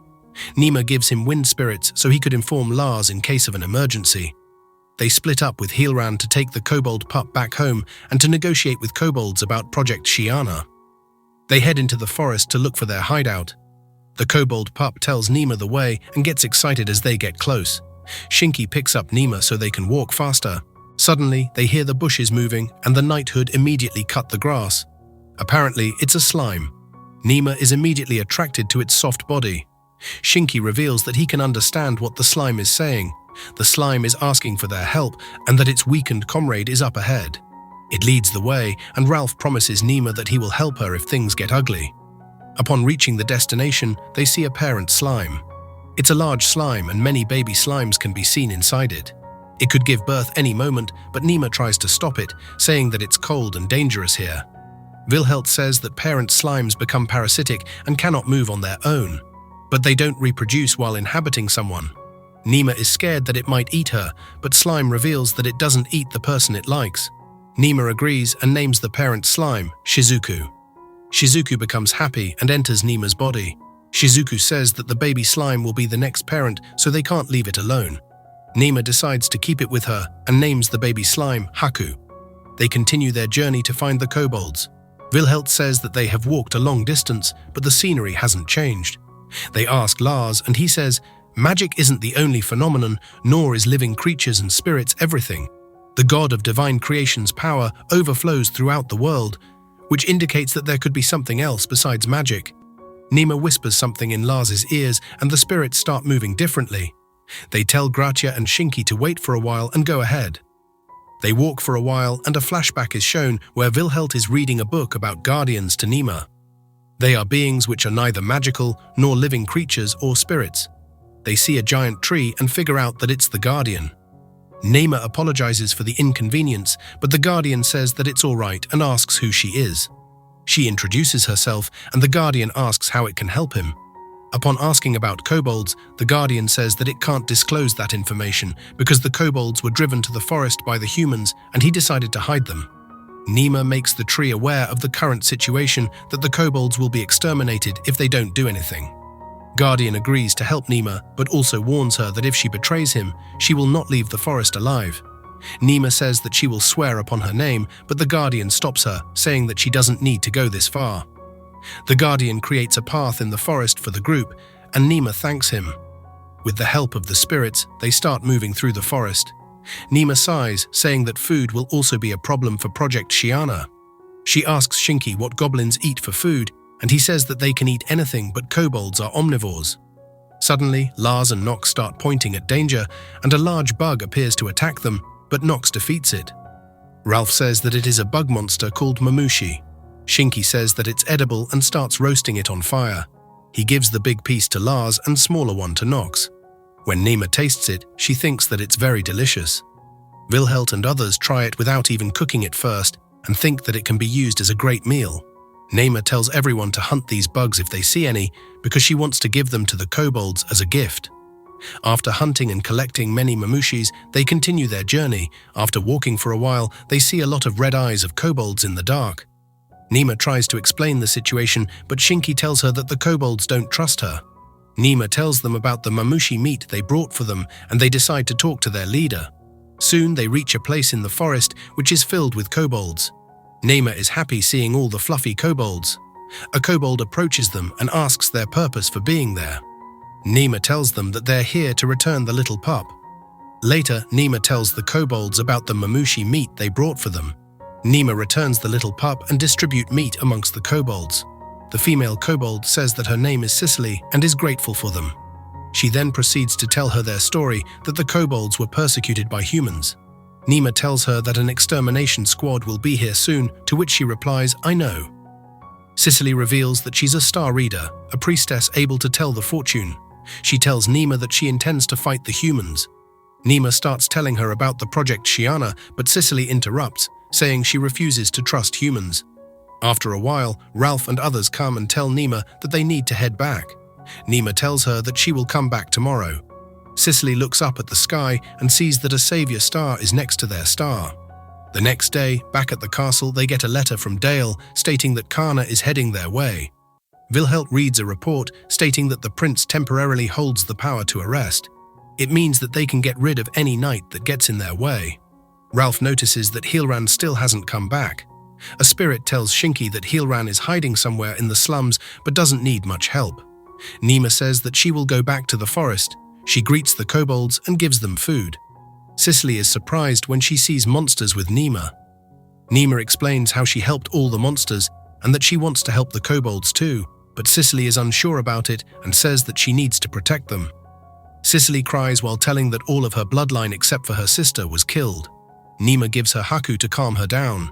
Nima gives him wind spirits so he could inform Lars in case of an emergency. They split up with Hilran to take the kobold pup back home and to negotiate with kobolds about Project Shiana. They head into the forest to look for their hideout. The kobold pup tells Nima the way and gets excited as they get close. Shinki picks up Nima so they can walk faster. Suddenly, they hear the bushes moving and the knighthood immediately cut the grass. Apparently, it's a slime. Nima is immediately attracted to its soft body. Shinki reveals that he can understand what the slime is saying. The slime is asking for their help and that its weakened comrade is up ahead. It leads the way, and Ralph promises Nima that he will help her if things get ugly. Upon reaching the destination, they see a parent slime. It's a large slime and many baby slimes can be seen inside it. It could give birth any moment, but Nima tries to stop it, saying that it's cold and dangerous here. Vilhelt says that parent slimes become parasitic and cannot move on their own, but they don't reproduce while inhabiting someone. Nima is scared that it might eat her, but Slime reveals that it doesn't eat the person it likes. Nima agrees and names the parent slime, Shizuku. Shizuku becomes happy and enters Nima's body. Shizuku says that the baby slime will be the next parent, so they can't leave it alone. Nima decides to keep it with her and names the baby slime Haku. They continue their journey to find the kobolds. Vilhelt says that they have walked a long distance, but the scenery hasn't changed. They ask Lars, and he says, "Magic isn't the only phenomenon, nor is living creatures and spirits everything. The god of divine creation's power overflows throughout the world, which indicates that there could be something else besides magic." Nima whispers something in Lars's ears, and the spirits start moving differently. They tell Gracia and Shinki to wait for a while and go ahead. They walk for a while, and a flashback is shown where Vilhelt is reading a book about guardians to Nima. They are beings which are neither magical nor living creatures or spirits. They see a giant tree and figure out that it's the guardian. Nima apologizes for the inconvenience, but the guardian says that it's all right and asks who she is. She introduces herself, and the guardian asks how it can help him. Upon asking about kobolds, the guardian says that it can't disclose that information because the kobolds were driven to the forest by the humans and he decided to hide them. Nima makes the tree aware of the current situation that the kobolds will be exterminated if they don't do anything. Guardian agrees to help Nima, but also warns her that if she betrays him, she will not leave the forest alive. Nima says that she will swear upon her name, but the Guardian stops her, saying that she doesn't need to go this far. The Guardian creates a path in the forest for the group, and Nima thanks him. With the help of the spirits, they start moving through the forest. Nima sighs, saying that food will also be a problem for Project Shiana. She asks Shinki what goblins eat for food, and he says that they can eat anything but kobolds are omnivores. Suddenly, Lars and Nox start pointing at danger, and a large bug appears to attack them, but Nox defeats it. Ralph says that it is a bug monster called Mamushi. Shinki says that it's edible and starts roasting it on fire. He gives the big piece to Lars and smaller one to Nox. When Nima tastes it, she thinks that it's very delicious. Wilhelt and others try it without even cooking it first and think that it can be used as a great meal. Nima tells everyone to hunt these bugs if they see any, because she wants to give them to the kobolds as a gift. After hunting and collecting many mamushis, they continue their journey. After walking for a while, they see a lot of red eyes of kobolds in the dark. Nima tries to explain the situation, but Shinki tells her that the kobolds don't trust her. Nima tells them about the mamushi meat they brought for them, and they decide to talk to their leader. Soon they reach a place in the forest which is filled with kobolds. Nima is happy seeing all the fluffy kobolds. A kobold approaches them and asks their purpose for being there. Nima tells them that they're here to return the little pup. Later, Nima tells the kobolds about the mamushi meat they brought for them. Nima returns the little pup and distributes meat amongst the kobolds. The female kobold says that her name is Cicely and is grateful for them. She then proceeds to tell her their story that the kobolds were persecuted by humans. Nima tells her that an extermination squad will be here soon, to which she replies, "I know." Cicely reveals that she's a star reader, a priestess able to tell the fortune. She tells Nima that she intends to fight the humans. Nima starts telling her about the Project Shiana, but Cicely interrupts, saying she refuses to trust humans. After a while, Ralph and others come and tell Nima that they need to head back. Nima tells her that she will come back tomorrow. Cicely looks up at the sky and sees that a savior star is next to their star. The next day, back at the castle, they get a letter from Dale stating that Kana is heading their way. Wilhelt reads a report stating that the prince temporarily holds the power to arrest. It means that they can get rid of any knight that gets in their way. Ralph notices that Hilran still hasn't come back. A spirit tells Shinki that Hilran is hiding somewhere in the slums but doesn't need much help. Nima says that she will go back to the forest. She greets the kobolds and gives them food. Cicely is surprised when she sees monsters with Nima. Nima explains how she helped all the monsters and that she wants to help the kobolds too, but Cicely is unsure about it and says that she needs to protect them. Cicely cries while telling that all of her bloodline except for her sister was killed. Nima gives her haku to calm her down.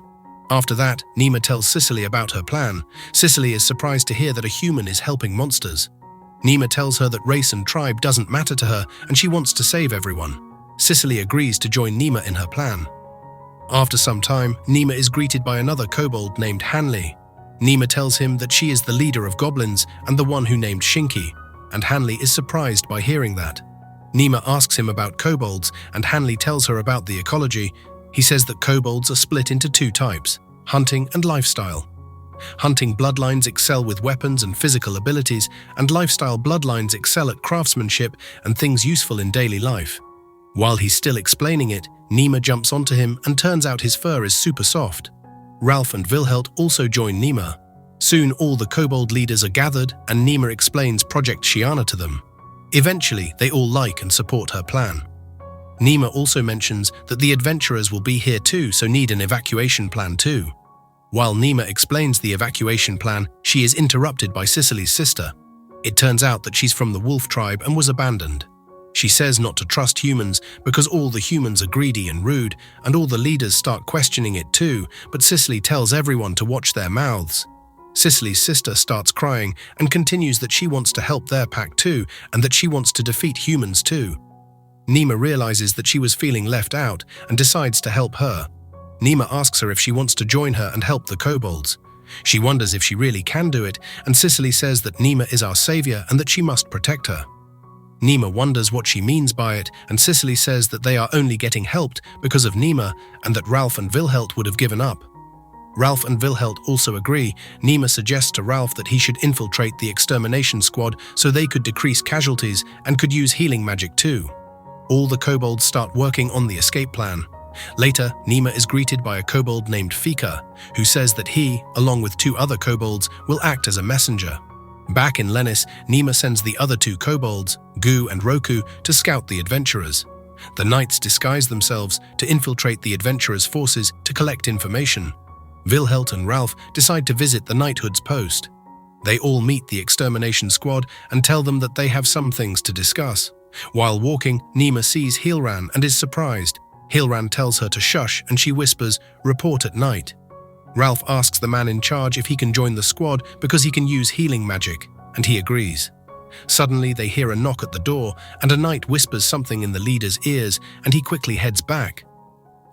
After that, Nima tells Cicely about her plan. Cicely is surprised to hear that a human is helping monsters. Nima tells her that race and tribe doesn't matter to her and she wants to save everyone. Cicely agrees to join Nima in her plan. After some time, Nima is greeted by another kobold named Hanley. Nima tells him that she is the leader of goblins and the one who named Shinki, and Hanley is surprised by hearing that. Nima asks him about kobolds, and Hanley tells her about the ecology. He says that kobolds are split into two types, hunting and lifestyle. Hunting bloodlines excel with weapons and physical abilities, and lifestyle bloodlines excel at craftsmanship and things useful in daily life. While he's still explaining it, Nima jumps onto him and turns out his fur is super soft. Ralph and Wilhelt also join Nima. Soon all the kobold leaders are gathered and Nima explains Project Shiana to them. Eventually, they all like and support her plan. Nima also mentions that the adventurers will be here too, so need an evacuation plan too. While Nima explains the evacuation plan, she is interrupted by Cicely's sister. It turns out that she's from the wolf tribe and was abandoned. She says not to trust humans because all the humans are greedy and rude, and all the leaders start questioning it too, but Cicely tells everyone to watch their mouths. Cicely's sister starts crying and continues that she wants to help their pack too, and that she wants to defeat humans too. Nima realizes that she was feeling left out and decides to help her. Nima asks her if she wants to join her and help the kobolds. She wonders if she really can do it, and Cicely says that Nima is our savior and that she must protect her. Nima wonders what she means by it, and Cicely says that they are only getting helped because of Nima and that Ralph and Wilhelt would have given up. Ralph and Wilheld also agree. Nima suggests to Ralph that he should infiltrate the extermination squad so they could decrease casualties and could use healing magic too. All the kobolds start working on the escape plan. Later, Nima is greeted by a kobold named Fika, who says that he, along with 2 other kobolds, will act as a messenger. Back in Lenis, Nima sends the other 2 kobolds, Gu and Roku, to scout the adventurers. The knights disguise themselves to infiltrate the adventurers' forces to collect information. Wilheld and Ralph decide to visit the knighthood's post. They all meet the extermination squad and tell them that they have some things to discuss. While walking, Nima sees Hilran and is surprised. Hilran tells her to shush and she whispers, "Report at night." Ralph asks the man in charge if he can join the squad because he can use healing magic, and he agrees. Suddenly they hear a knock at the door and a knight whispers something in the leader's ears and he quickly heads back.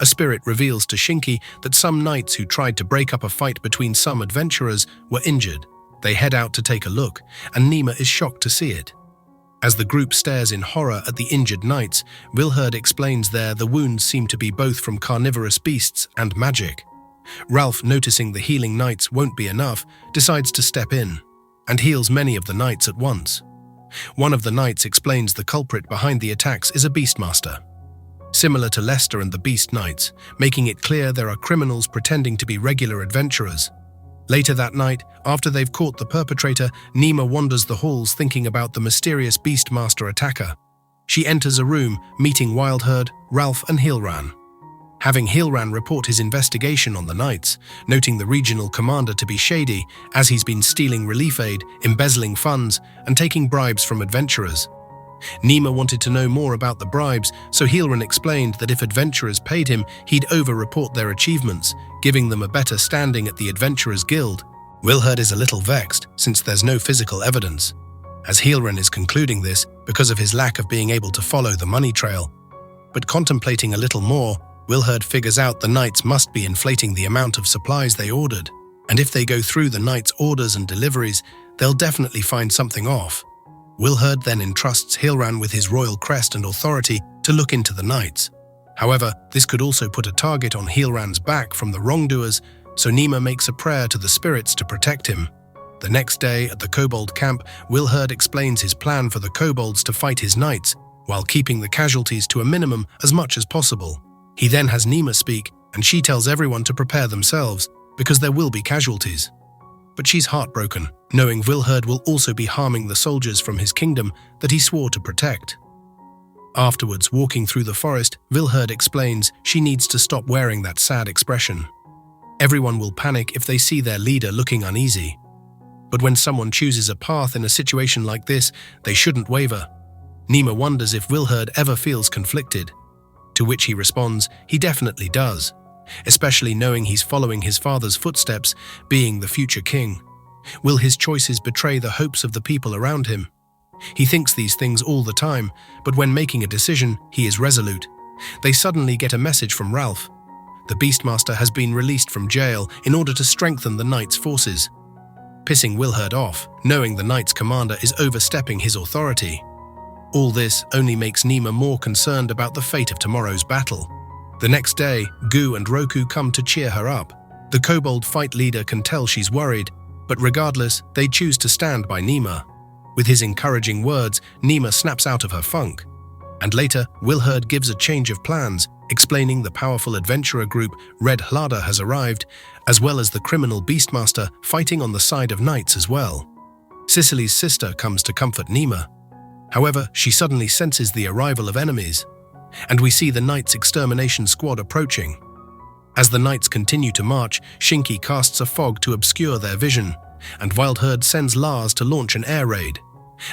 A spirit reveals to Shinki that some knights who tried to break up a fight between some adventurers were injured. They head out to take a look, and Nima is shocked to see it. As the group stares in horror at the injured knights, Wilherd explains the wounds seem to be both from carnivorous beasts and magic. Ralph, noticing the healing knights won't be enough, decides to step in, and heals many of the knights at once. One of the knights explains the culprit behind the attacks is a beastmaster, similar to Lester and the Beast Knights, making it clear there are criminals pretending to be regular adventurers. Later that night, after they've caught the perpetrator, Nima wanders the halls thinking about the mysterious Beastmaster attacker. She enters a room, meeting Wildherd, Ralph and Hilran. Having Hilran report his investigation on the knights, noting the regional commander to be shady as he's been stealing relief aid, embezzling funds, and taking bribes from adventurers. Nima wanted to know more about the bribes, so Hilran explained that if adventurers paid him, he'd over-report their achievements, giving them a better standing at the Adventurers Guild. Wilherd is a little vexed, since there's no physical evidence, as Hilran is concluding this because of his lack of being able to follow the money trail. But contemplating a little more, Wilherd figures out the knights must be inflating the amount of supplies they ordered, and if they go through the knights' orders and deliveries, they'll definitely find something off. Wilherd then entrusts Hilran with his royal crest and authority to look into the knights. However, this could also put a target on Hilran's back from the wrongdoers, so Nima makes a prayer to the spirits to protect him. The next day, at the kobold camp, Wilherd explains his plan for the kobolds to fight his knights, while keeping the casualties to a minimum as much as possible. He then has Nima speak, and she tells everyone to prepare themselves, because there will be casualties. But she's heartbroken, knowing Wilherd will also be harming the soldiers from his kingdom that he swore to protect. Afterwards, walking through the forest, Wilherd explains she needs to stop wearing that sad expression. Everyone will panic if they see their leader looking uneasy. But when someone chooses a path in a situation like this, they shouldn't waver. Nima wonders if Wilherd ever feels conflicted, to which he responds he definitely does, especially knowing he's following his father's footsteps, being the future king. Will his choices betray the hopes of the people around him? He thinks these things all the time, but when making a decision, he is resolute. They suddenly get a message from Ralph. The Beastmaster has been released from jail in order to strengthen the Knights' forces, pissing Wilherd off, knowing the Knights' commander is overstepping his authority. All this only makes Nima more concerned about the fate of tomorrow's battle. The next day, Gu and Roku come to cheer her up. The kobold fight leader can tell she's worried, but regardless, they choose to stand by Nima. With his encouraging words, Nima snaps out of her funk. And later, Wilherd gives a change of plans, explaining the powerful adventurer group Red Hlada has arrived, as well as the criminal Beastmaster fighting on the side of knights as well. Cicely's sister comes to comfort Nima. However, she suddenly senses the arrival of enemies, and we see the Knights' extermination squad approaching. As the Knights continue to march, Shinki casts a fog to obscure their vision, and Wildherd sends Lars to launch an air raid.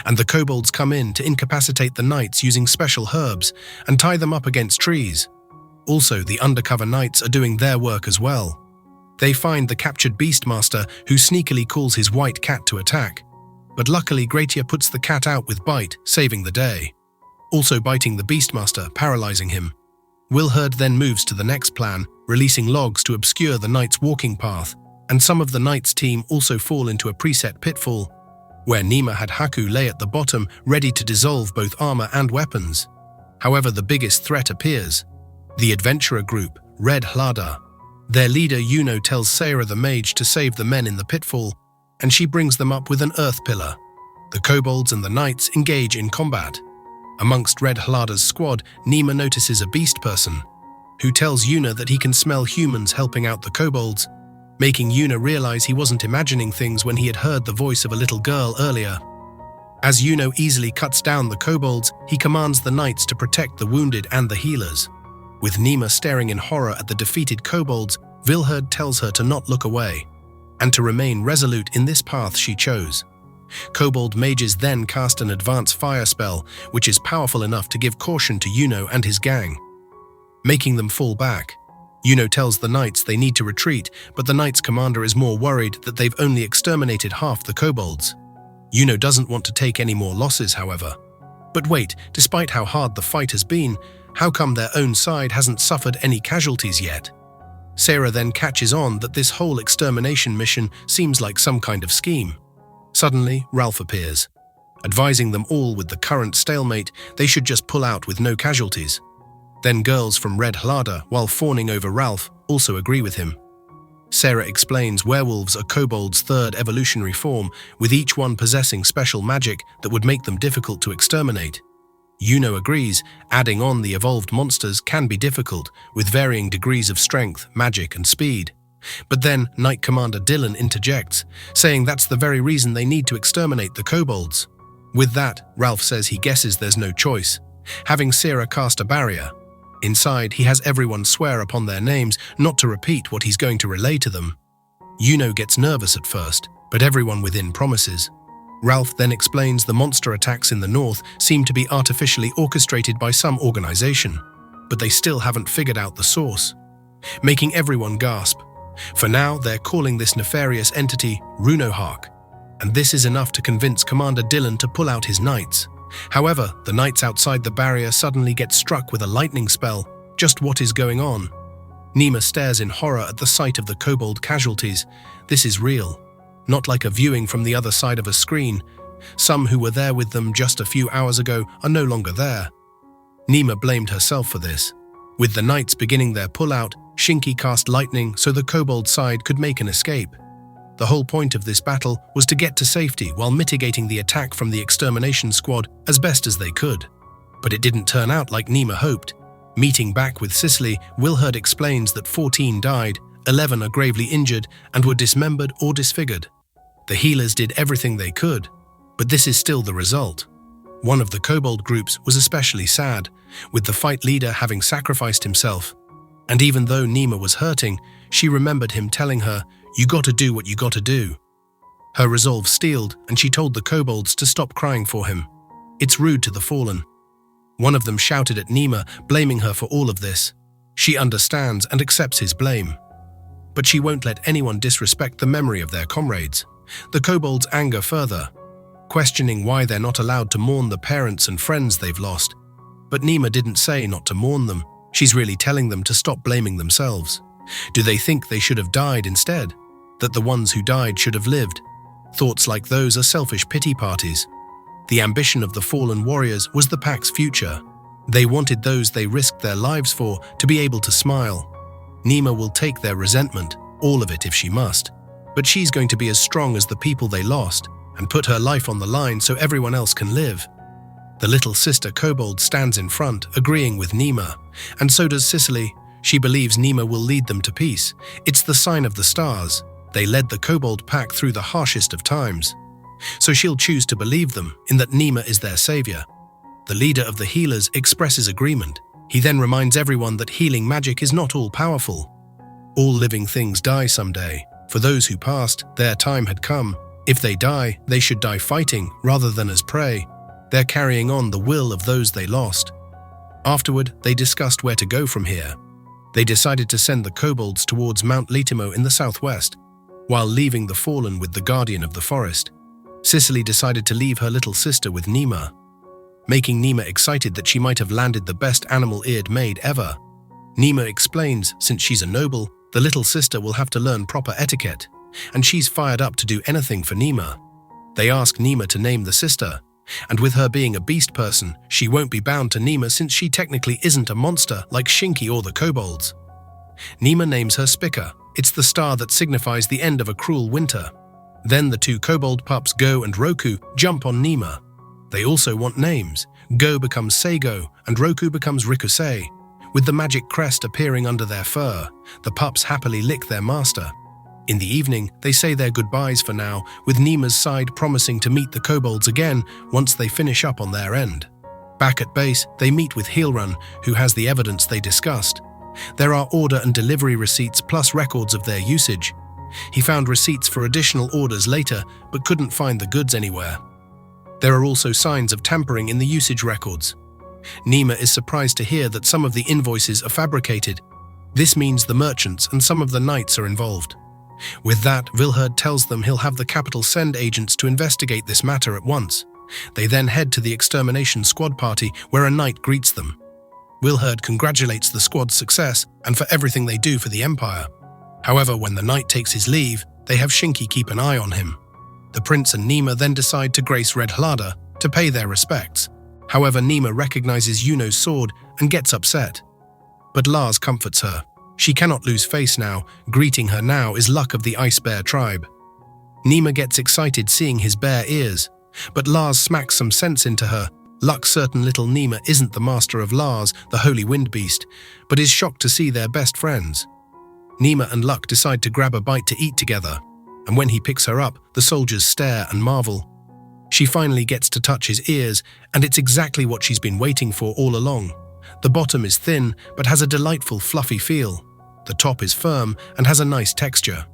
And the kobolds come in to incapacitate the Knights using special herbs and tie them up against trees. Also, the undercover Knights are doing their work as well. They find the captured Beastmaster, who sneakily calls his white cat to attack. But luckily Gratia puts the cat out with Bite, saving the day, also biting the Beastmaster, paralyzing him. Wilherd then moves to the next plan, releasing logs to obscure the Knight's walking path, and some of the Knight's team also fall into a preset pitfall, where Nima had Haku lay at the bottom, ready to dissolve both armor and weapons. However, the biggest threat appears: the adventurer group, Red Hlada. Their leader Yuno tells Sarah the mage to save the men in the pitfall, and she brings them up with an earth pillar. The kobolds and the knights engage in combat. Amongst Red Halada's squad, Nima notices a beast person, who tells Yuna that he can smell humans helping out the kobolds, making Yuna realize he wasn't imagining things when he had heard the voice of a little girl earlier. As Yuno easily cuts down the kobolds, he commands the knights to protect the wounded and the healers. With Nima staring in horror at the defeated kobolds, Vilherd tells her to not look away, and to remain resolute in this path she chose. Kobold mages then cast an advanced fire spell, which is powerful enough to give caution to Yuno and his gang, making them fall back. Yuno tells the knights they need to retreat, but the knights' commander is more worried that they've only exterminated half the kobolds. Yuno doesn't want to take any more losses, however. But wait, despite how hard the fight has been, how come their own side hasn't suffered any casualties yet? Sarah then catches on that this whole extermination mission seems like some kind of scheme. Suddenly, Ralph appears, advising them all with the current stalemate they should just pull out with no casualties. Then girls from Red Halada, while fawning over Ralph, also agree with him. Sarah explains werewolves are kobolds' third evolutionary form, with each one possessing special magic that would make them difficult to exterminate. Yuno agrees, adding on the evolved monsters can be difficult, with varying degrees of strength, magic, and speed. But then Knight Commander Dylan interjects, saying that's the very reason they need to exterminate the kobolds. With that, Ralph says he guesses there's no choice, having Sarah cast a barrier. Inside, he has everyone swear upon their names not to repeat what he's going to relay to them. Yuno gets nervous at first, but everyone within promises. Ralph then explains the monster attacks in the north seem to be artificially orchestrated by some organization, but they still haven't figured out the source, making everyone gasp. For now, they're calling this nefarious entity Runohark, and this is enough to convince Commander Dylan to pull out his knights. However, the knights outside the barrier suddenly get struck with a lightning spell. Just what is going on? Nima stares in horror at the sight of the kobold casualties. This is real, not like a viewing from the other side of a screen. Some who were there with them just a few hours ago are no longer there. Nima blamed herself for this. With the knights beginning their pullout, Shinki cast lightning so the kobold side could make an escape. The whole point of this battle was to get to safety while mitigating the attack from the extermination squad as best as they could. But it didn't turn out like Nima hoped. Meeting back with Cicely, Wilherd explains that 14 died, 11 are gravely injured and were dismembered or disfigured. The healers did everything they could, but this is still the result. One of the kobold groups was especially sad, with the fight leader having sacrificed himself. And even though Nima was hurting, she remembered him telling her, "You gotta do what you gotta do." Her resolve steeled, and she told the kobolds to stop crying for him. It's rude to the fallen. One of them shouted at Nima, blaming her for all of this. She understands and accepts his blame. But she won't let anyone disrespect the memory of their comrades. The kobolds anger further, questioning why they're not allowed to mourn the parents and friends they've lost. But Nima didn't say not to mourn them. She's really telling them to stop blaming themselves. Do they think they should have died instead? That the ones who died should have lived? Thoughts like those are selfish pity parties. The ambition of the fallen warriors was the pack's future. They wanted those they risked their lives for to be able to smile. Nima will take their resentment, all of it if she must. But she's going to be as strong as the people they lost and put her life on the line so everyone else can live. The little sister kobold stands in front, agreeing with Nima, and so does Cicely. She believes Nima will lead them to peace. It's the sign of the stars. They led the kobold pack through the harshest of times. So she'll choose to believe them in that Nima is their savior. The leader of the healers expresses agreement. He then reminds everyone that healing magic is not all-powerful. All living things die someday. For those who passed, their time had come. If they die, they should die fighting rather than as prey. They're carrying on the will of those they lost. Afterward, they discussed where to go from here. They decided to send the kobolds towards Mount Litimo in the southwest, while leaving the fallen with the guardian of the forest. Cicely decided to leave her little sister with Nima, making Nima excited that she might have landed the best animal-eared maid ever. Nima explains since she's a noble, the little sister will have to learn proper etiquette, and she's fired up to do anything for Nima. They ask Nima to name the sister, and with her being a beast person, she won't be bound to Nima since she technically isn't a monster like Shinki or the kobolds. Nima names her Spica. It's the star that signifies the end of a cruel winter. Then the two kobold pups Go and Roku jump on Nima. They also want names. Go becomes Seigo and Roku becomes Rikusei. With the magic crest appearing under their fur, the pups happily lick their master. In the evening, they say their goodbyes for now, with Nima's side promising to meet the kobolds again once they finish up on their end. Back at base, they meet with Heelrun, who has the evidence they discussed. There are order and delivery receipts plus records of their usage. He found receipts for additional orders later, but couldn't find the goods anywhere. There are also signs of tampering in the usage records. Nima is surprised to hear that some of the invoices are fabricated. This means the merchants and some of the knights are involved. With that, Vilherd tells them he'll have the capital send agents to investigate this matter at once. They then head to the extermination squad party where a knight greets them. Vilherd congratulates the squad's success and for everything they do for the Empire. However, when the knight takes his leave, they have Shinki keep an eye on him. The prince and Nima then decide to grace Red Hlada to pay their respects. However, Nima recognizes Yuno's sword and gets upset. But Lars comforts her. She cannot lose face now. Greeting her now is Luck of the Ice Bear tribe. Nima gets excited seeing his bare ears, but Lars smacks some sense into her. Luck certain little Nima isn't the master of Lars, the holy wind beast, but is shocked to see their best friends. Nima and Luck decide to grab a bite to eat together, and when he picks her up, the soldiers stare and marvel. She finally gets to touch his ears, and it's exactly what she's been waiting for all along. The bottom is thin, but has a delightful fluffy feel. The top is firm and has a nice texture.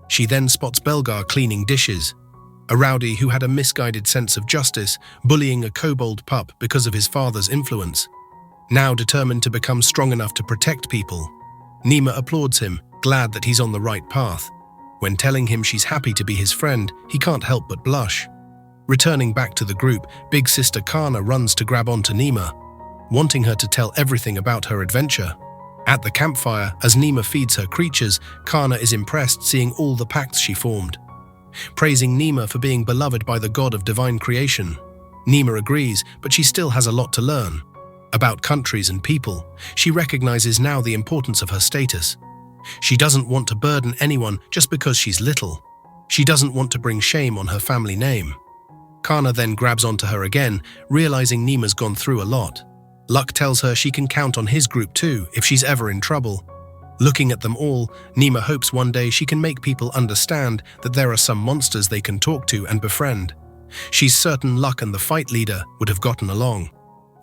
She then spots Belgar cleaning dishes, a rowdy who had a misguided sense of justice, bullying a kobold pup because of his father's influence. Now determined to become strong enough to protect people, Nima applauds him, glad that he's on the right path. When telling him she's happy to be his friend, he can't help but blush. Returning back to the group, big sister Kana runs to grab onto Nima, wanting her to tell everything about her adventure. At the campfire, as Nima feeds her creatures, Kana is impressed seeing all the pacts she formed. Praising Nima for being beloved by the god of divine creation. Nima agrees, but she still has a lot to learn. About countries and people, she recognizes now the importance of her status. She doesn't want to burden anyone just because she's little. She doesn't want to bring shame on her family name. Kana then grabs onto her again, realizing Nima's gone through a lot. Luck tells her she can count on his group too if she's ever in trouble. Looking at them all, Nima hopes one day she can make people understand that there are some monsters they can talk to and befriend. She's certain Luck and the fight leader would have gotten along.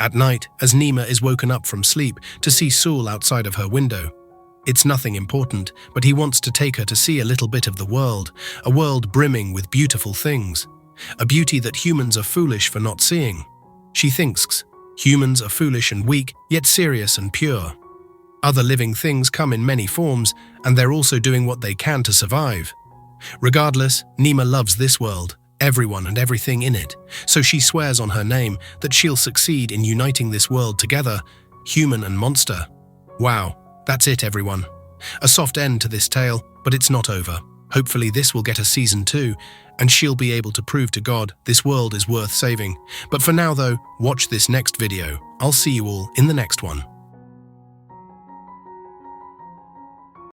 At night, as Nima is woken up from sleep to see Sul outside of her window. It's nothing important, but he wants to take her to see a little bit of the world, a world brimming with beautiful things. A beauty that humans are foolish for not seeing. She thinks, humans are foolish and weak, yet serious and pure. Other living things come in many forms, and they're also doing what they can to survive. Regardless, Nima loves this world, everyone and everything in it, so she swears on her name that she'll succeed in uniting this world together, human and monster. Wow, that's it everyone. A soft end to this tale, but it's not over. Hopefully this will get a season 2, and she'll be able to prove to God this world is worth saving. But for now though, watch this next video. I'll see you all in the next one.